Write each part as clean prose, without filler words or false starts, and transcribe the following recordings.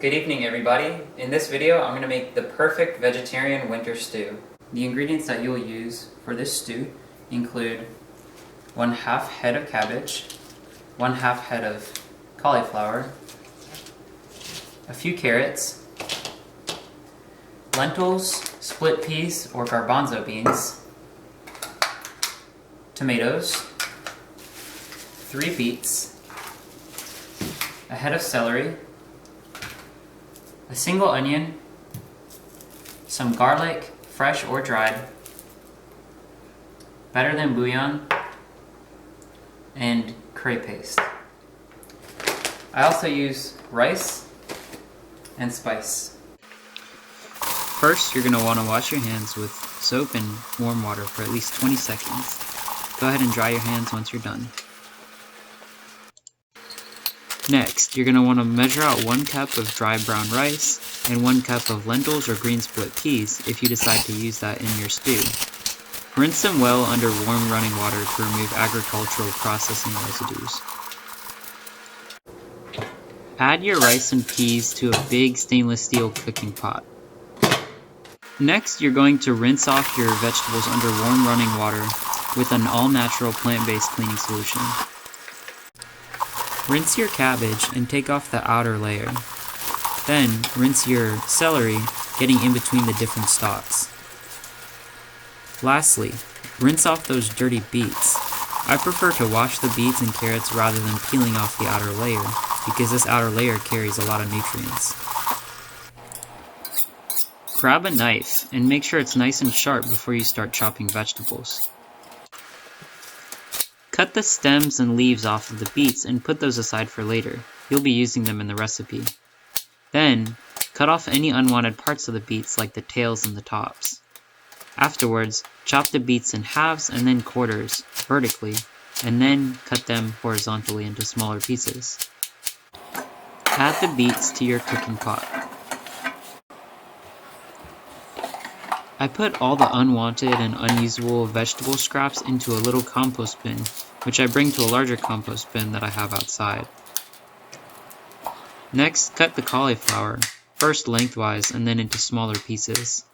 Good evening, everybody. In this video, I'm going to make the perfect vegetarian winter stew. The ingredients that you will use for this stew include 1/2 head of cabbage, 1/2 head of cauliflower, a few carrots, lentils, split peas or garbanzo beans, tomatoes, 3 beets, a head of celery, a single onion, some garlic, fresh or dried, better than bouillon, and curry paste. I also use rice and spice. First, you're going to want to wash your hands with soap and warm water for at least 20 seconds. Go ahead and dry your hands once you're done. Next, you're going to want to measure out 1 cup of dry brown rice and 1 cup of lentils or green split peas if you decide to use that in your stew. Rinse them well under warm running water to remove agricultural processing residues. Add your rice and peas to a big stainless steel cooking pot. Next, you're going to rinse off your vegetables under warm running water with an all-natural plant-based cleaning solution. Rinse your cabbage and take off the outer layer. Then, rinse your celery, getting in between the different stalks. Lastly, rinse off those dirty beets. I prefer to wash the beets and carrots rather than peeling off the outer layer, because this outer layer carries a lot of nutrients. Grab a knife and make sure it's nice and sharp before you start chopping vegetables. Cut the stems and leaves off of the beets and put those aside for later. You'll be using them in the recipe. Then, cut off any unwanted parts of the beets like the tails and the tops. Afterwards, chop the beets in halves and then quarters, vertically, and then cut them horizontally into smaller pieces. Add the beets to your cooking pot. I put all the unwanted and unusable vegetable scraps into a little compost bin, which I bring to a larger compost bin that I have outside. Next, cut the cauliflower, first lengthwise and then into smaller pieces.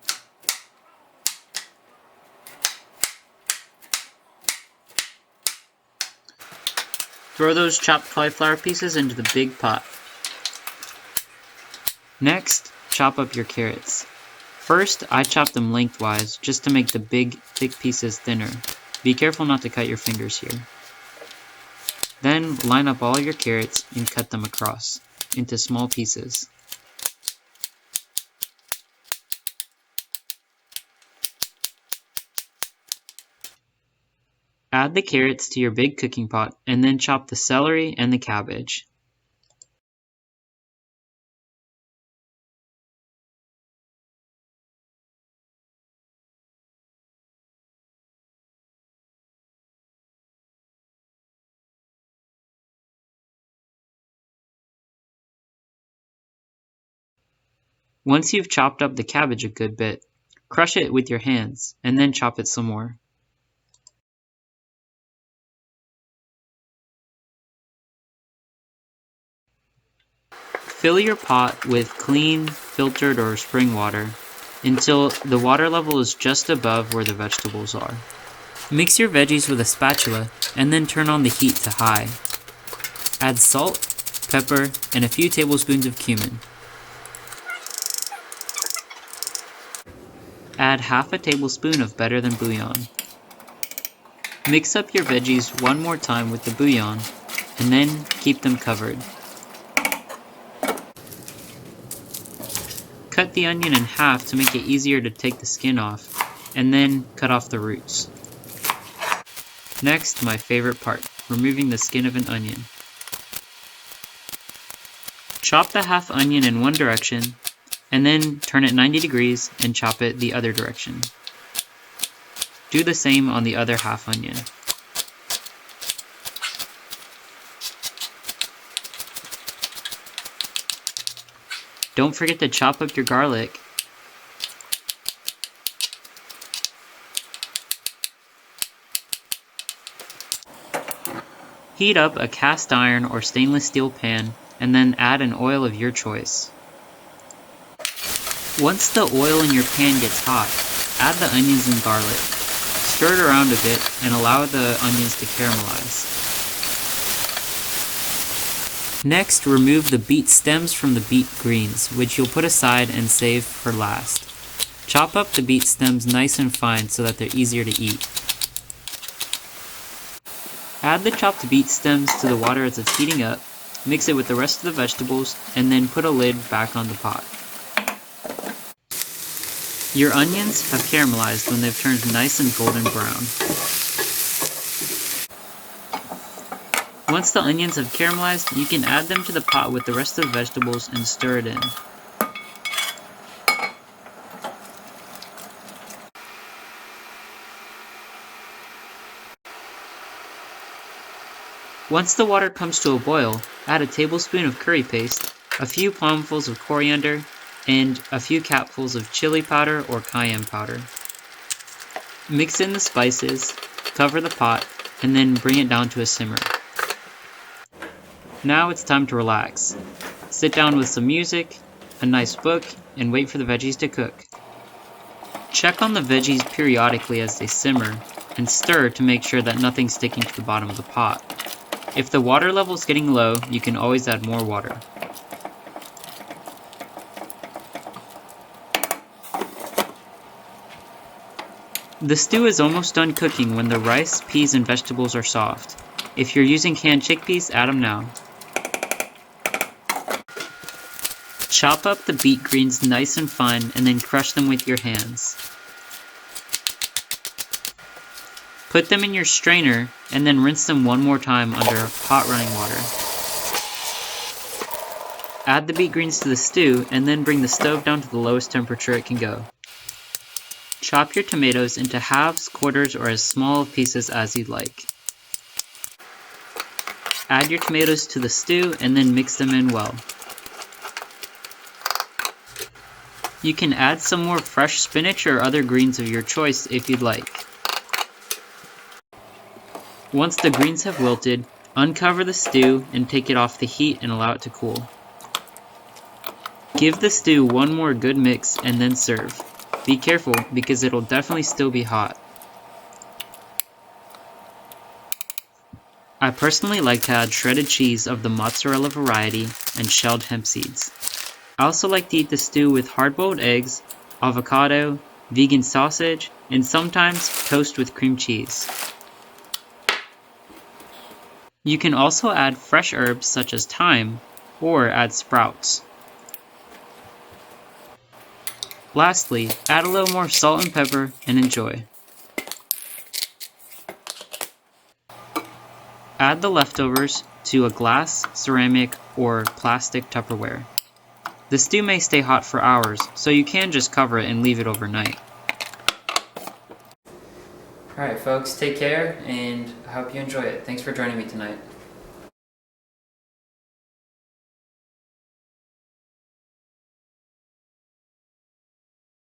Throw those chopped cauliflower pieces into the big pot. Next, chop up your carrots. First, I chop them lengthwise just to make the big, thick pieces thinner. Be careful not to cut your fingers here. Then, line up all your carrots and cut them across, into small pieces. Add the carrots to your big cooking pot and then chop the celery and the cabbage. Once you've chopped up the cabbage a good bit, crush it with your hands and then chop it some more. Fill your pot with clean, filtered or spring water until the water level is just above where the vegetables are. Mix your veggies with a spatula and then turn on the heat to high. Add salt, pepper, and a few tablespoons of cumin. Add half a tablespoon of better than bouillon. Mix up your veggies one more time with the bouillon and then keep them covered. Cut the onion in half to make it easier to take the skin off, and then cut off the roots. Next, my favorite part, removing the skin of an onion. Chop the half onion in one direction, and then turn it 90 degrees and chop it the other direction. Do the same on the other half onion. Don't forget to chop up your garlic. Heat up a cast iron or stainless steel pan and then add an oil of your choice. Once the oil in your pan gets hot, add the onions and garlic. Stir it around a bit and allow the onions to caramelize. Next, remove the beet stems from the beet greens, which you'll put aside and save for last. Chop up the beet stems nice and fine so that they're easier to eat. Add the chopped beet stems to the water as it's heating up, mix it with the rest of the vegetables, and then put a lid back on the pot. Your onions have caramelized when they've turned nice and golden brown. Once the onions have caramelized, you can add them to the pot with the rest of the vegetables and stir it in. Once the water comes to a boil, add a tablespoon of curry paste, a few palmfuls of coriander, and a few capfuls of chili powder or cayenne powder. Mix in the spices, cover the pot, and then bring it down to a simmer. Now it's time to relax. Sit down with some music, a nice book, and wait for the veggies to cook. Check on the veggies periodically as they simmer, and stir to make sure that nothing's sticking to the bottom of the pot. If the water level is getting low, you can always add more water. The stew is almost done cooking when the rice, peas, and vegetables are soft. If you're using canned chickpeas, add them now. Chop up the beet greens nice and fine and then crush them with your hands. Put them in your strainer and then rinse them one more time under hot running water. Add the beet greens to the stew and then bring the stove down to the lowest temperature it can go. Chop your tomatoes into halves, quarters, or as small of pieces as you'd like. Add your tomatoes to the stew and then mix them in well. You can add some more fresh spinach or other greens of your choice if you'd like. Once the greens have wilted, uncover the stew and take it off the heat and allow it to cool. Give the stew one more good mix and then serve. Be careful because it'll definitely still be hot. I personally like to add shredded cheese of the mozzarella variety and shelled hemp seeds. I also like to eat the stew with hard-boiled eggs, avocado, vegan sausage, and sometimes toast with cream cheese. You can also add fresh herbs such as thyme or add sprouts. Lastly, add a little more salt and pepper and enjoy. Add the leftovers to a glass, ceramic, or plastic Tupperware. The stew may stay hot for hours, so you can just cover it and leave it overnight. Alright folks, take care and I hope you enjoy it. Thanks for joining me tonight.